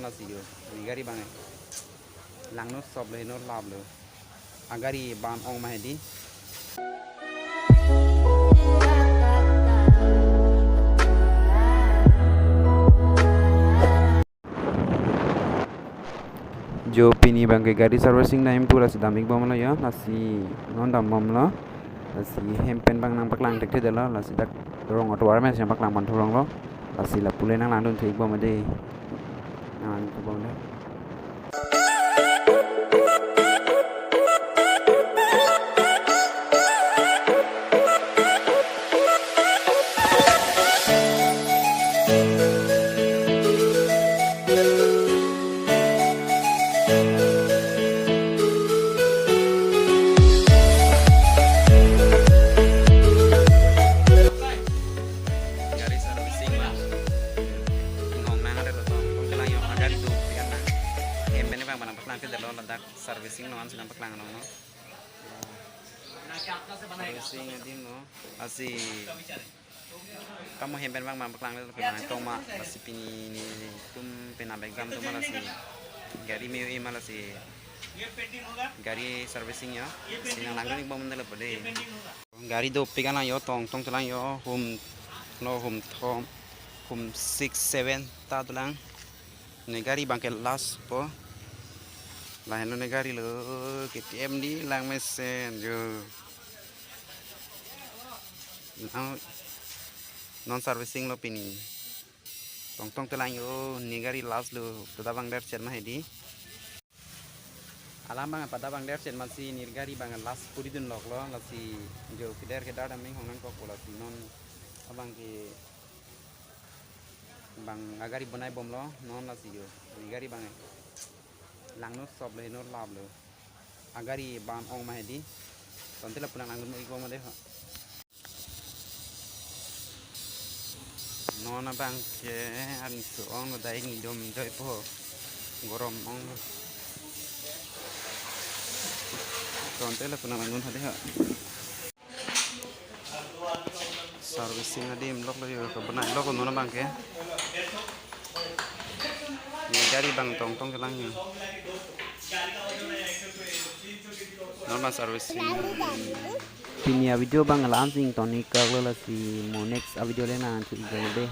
la si yo ni gari bang lang no sob le no lab lo agari ban ong ma di जो पिनी बंगे गाड़ी सर्विसिंग ना इम पूरा sedang bom lo ya lasi non dam bom lo lasi hempen bang nang paklang tek de lo lasi dak rong auto war mes yang paklang ban thurong lo lasi la pule nang lang dun thik bom ade nang bom de servicing no ansi nampak lang no servicing adim no asi kamu hempen bang nampak lang itu pemang tong ma asi pini ni tum penam exam tum malah si gari meu e malah si gari servicing ya sinang lang ni bom ndela pade gari do pegana yo tong tulang yo hum hum 6 7 ta tulang ni gari bangkel last po lain lo negari lo KTM di lang mesen yo non servicing lo pini tong telang yo negari las lo pada bang der chen mah di alam bang pada bang der chen masih nirgari bang las puri dun lok lo lasi jo kider kedar daming hongan ko pola non abang ki bang agari bonai bom lo non lasi yo nirgari bang lang no sob le no lab lo agari ban ong ma di tonte la pulang lang mo iko mo de no na bang ke an su ong no dai ni dom doi po gorom ong tonte la pulang lang no de ha servicing adim lok lo yo ko banai lok no na bang ke ni gari bang tong ke lang yo normal servicing pinia video bang lansing toni kalau la si mo next video lena nanti jadi deh